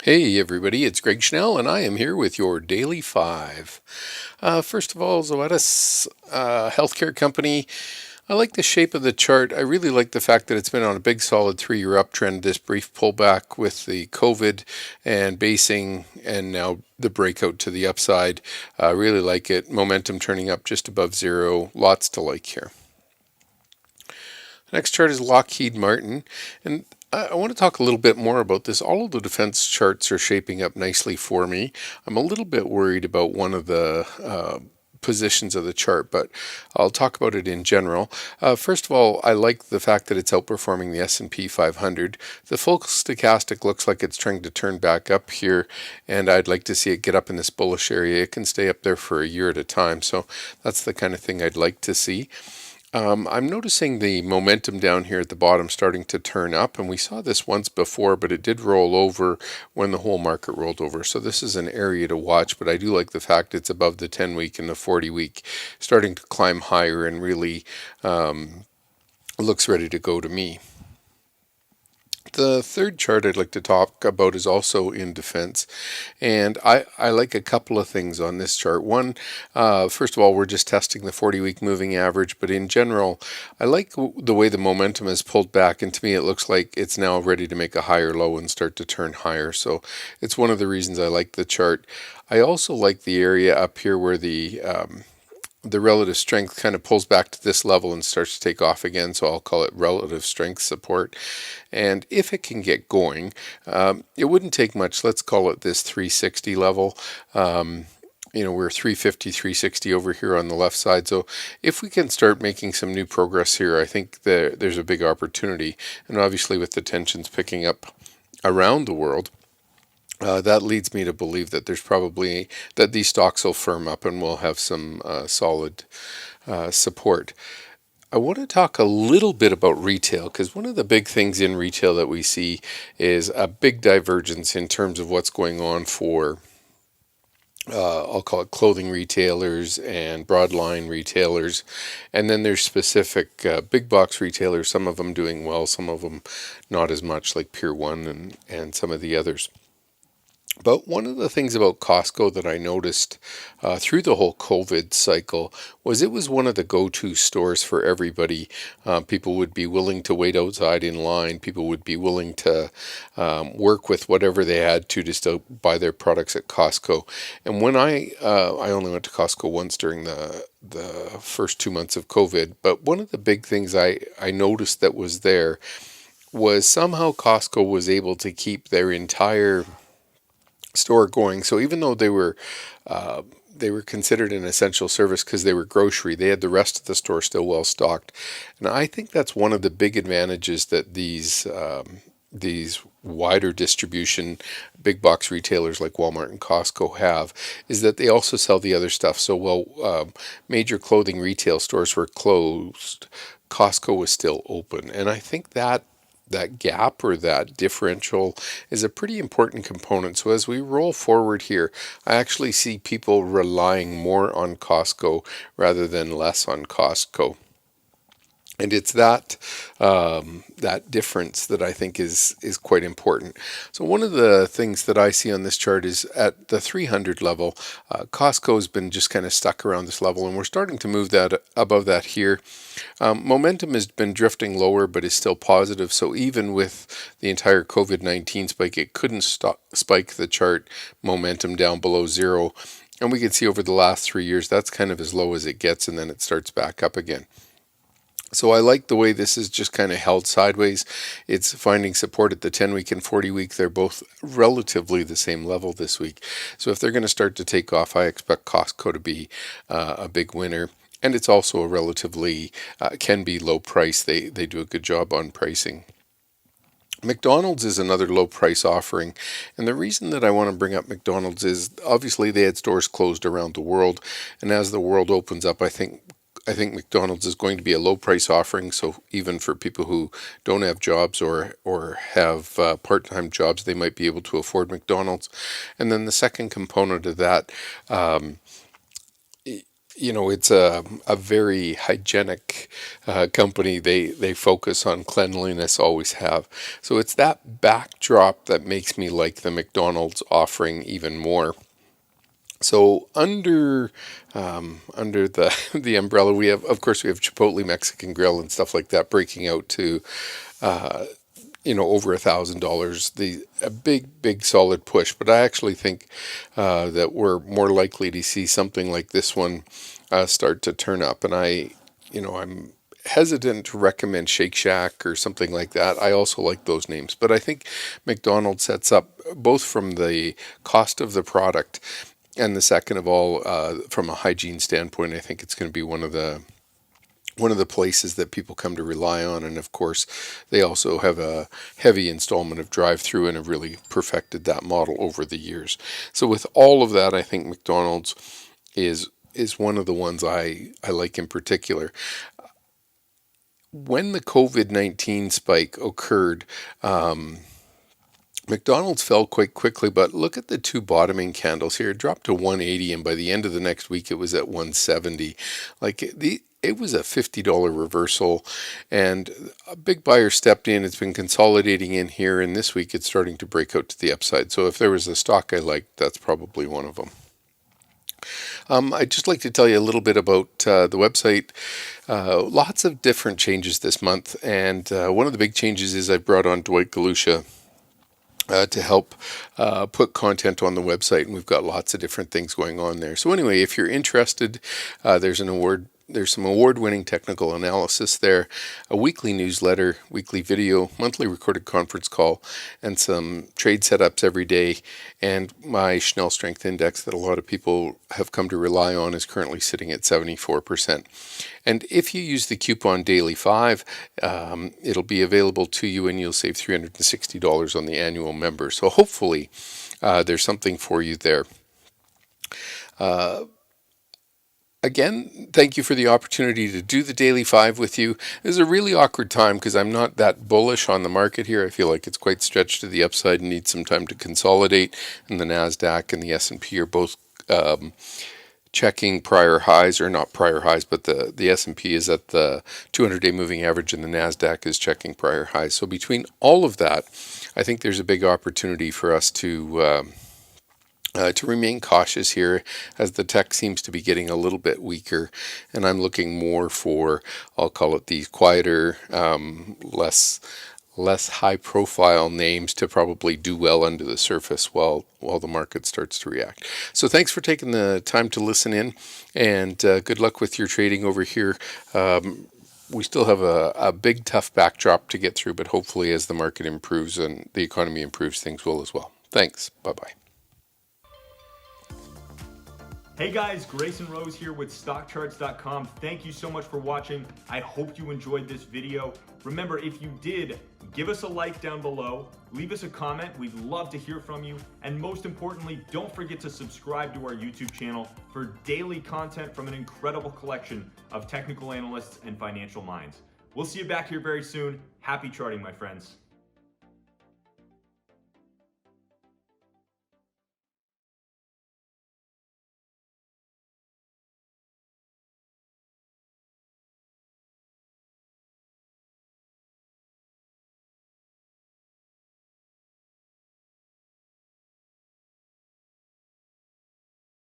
Hey everybody, it's Greg Schnell and I am here with your Daily 5. First of all, Zoetis, healthcare company. I like the shape of the chart. I really like the fact that it's been on a big solid 3-year uptrend, this brief pullback with the COVID and basing and now the breakout to the upside. I really like it. Momentum turning up just above zero. Lots to like here. Next chart is Lockheed Martin, and I want to talk a little bit more about this. All of the defense charts are shaping up nicely for me. I'm a little bit worried about one of the positions of the chart, but I'll talk about it in general. First of all, I like the fact that it's outperforming the S&P 500. The full stochastic looks like it's trying to turn back up here, and I'd like to see it get up in this bullish area. It can stay up there for a year at a time, so that's the kind of thing I'd like to see. I'm noticing the momentum down here at the bottom starting to turn up, and we saw this once before, but it did roll over when the whole market rolled over. So this is an area to watch, but I do like the fact it's above the 10-week and the 40-week, starting to climb higher and really looks ready to go to me. The third chart I'd like to talk about is also in defense, and I like a couple of things on this chart. One, first of all, we're just testing the 40-week moving average, but in general, I like the way the momentum has pulled back, and to me it looks like it's now ready to make a higher low and start to turn higher, so it's one of the reasons I like the chart. I also like the area up here where the relative strength kind of pulls back to this level and starts to take off again, so I'll call it relative strength support. And if it can get going, it wouldn't take much. Let's call it this 360 level. We're 350, 360 over here on the left side. So if we can start making some new progress here, I think there's a big opportunity. And obviously with the tensions picking up around the world, that leads me to believe that that these stocks will firm up and we'll have some solid support. I want to talk a little bit about retail, because one of the big things in retail that we see is a big divergence in terms of what's going on for I'll call it clothing retailers and broadline retailers. And then there's specific big box retailers, some of them doing well, some of them not as much, like Pier 1 and some of the others. But one of the things about Costco that I noticed through the whole COVID cycle was it was one of the go-to stores for everybody. People would be willing to wait outside in line. People would be willing to work with whatever they had to still buy their products at Costco. And when I only went to Costco once during the first 2 months of COVID, but one of the big things I noticed that was there was somehow Costco was able to keep their entire store going. So even though they were considered an essential service because they were grocery, they had the rest of the store still well stocked. And I think that's one of the big advantages that these wider distribution big box retailers like Walmart and Costco have, is that they also sell the other stuff. So while major clothing retail stores were closed, Costco was still open. And I think that gap or that differential is a pretty important component. So as we roll forward here, I actually see people relying more on Costco rather than less on Costco. And it's that difference that I think is quite important. So one of the things that I see on this chart is at the 300 level, Costco has been just kind of stuck around this level, and we're starting to move that above that here. Momentum has been drifting lower, but is still positive. So even with the entire COVID-19 spike, it couldn't spike the chart momentum down below zero. And we can see over the last 3 years, that's kind of as low as it gets, and then it starts back up again. So I like the way this is just kind of held sideways. It's finding support at the 10-week and 40-week. They're both relatively the same level this week. So if they're going to start to take off, I expect Costco to be a big winner. And it's also a relatively, can be low price. They do a good job on pricing. McDonald's is another low price offering. And the reason that I want to bring up McDonald's is obviously they had stores closed around the world. And as the world opens up, I think McDonald's is going to be a low price offering. So even for people who don't have jobs or have part-time jobs, they might be able to afford McDonald's. And then the second component of that, it's a very hygienic company. They focus on cleanliness, always have. So it's that backdrop that makes me like the McDonald's offering even more. So under the the umbrella, we have, of course, we have Chipotle Mexican Grill and stuff like that breaking out to over $1,000. The a big solid push, but I actually think that we're more likely to see something like this one start to turn up. And I'm hesitant to recommend Shake Shack or something like that. I also like those names, but I think McDonald's sets up both from the cost of the product and the second of all, from a hygiene standpoint. I think it's going to be one of the places that people come to rely on. And of course, they also have a heavy installment of drive-through and have really perfected that model over the years. So with all of that, I think McDonald's is one of the ones I like in particular. When the COVID-19 spike occurred, McDonald's fell quite quickly, but look at the two bottoming candles here. It dropped to 180, and by the end of the next week, it was at 170. It was a $50 reversal, and a big buyer stepped in. It's been consolidating in here, and this week it's starting to break out to the upside. So if there was a stock I liked, that's probably one of them. I'd just like to tell you a little bit about the website. Lots of different changes this month, and one of the big changes is I brought on Dwight Galusha to help put content on the website, and we've got lots of different things going on there. So anyway, if you're interested, there's some award-winning technical analysis there, a weekly newsletter, weekly video, monthly recorded conference call, and some trade setups every day. And my Schnell Strength Index that a lot of people have come to rely on is currently sitting at 74%. And if you use the coupon Daily5, it'll be available to you, and you'll save $360 on the annual member. So hopefully there's something for you there. Again, thank you for the opportunity to do the Daily 5 with you. This is a really awkward time because I'm not that bullish on the market here. I feel like it's quite stretched to the upside and needs some time to consolidate. And the NASDAQ and the S&P are both checking prior highs, or not prior highs, but the S&P is at the 200-day moving average and the NASDAQ is checking prior highs. So between all of that, I think there's a big opportunity for us to remain cautious here as the tech seems to be getting a little bit weaker, and I'm looking more for, I'll call it, these quieter, less high profile names to probably do well under the surface while the market starts to react. So thanks for taking the time to listen in, and good luck with your trading over here. We still have a big tough backdrop to get through, but hopefully as the market improves and the economy improves, things will as well. Thanks. Bye-bye. Hey guys, Grayson Rose here with StockCharts.com. Thank you so much for watching. I hope you enjoyed this video. Remember, if you did, give us a like down below, leave us a comment. We'd love to hear from you. And most importantly, don't forget to subscribe to our YouTube channel for daily content from an incredible collection of technical analysts and financial minds. We'll see you back here very soon. Happy charting, my friends.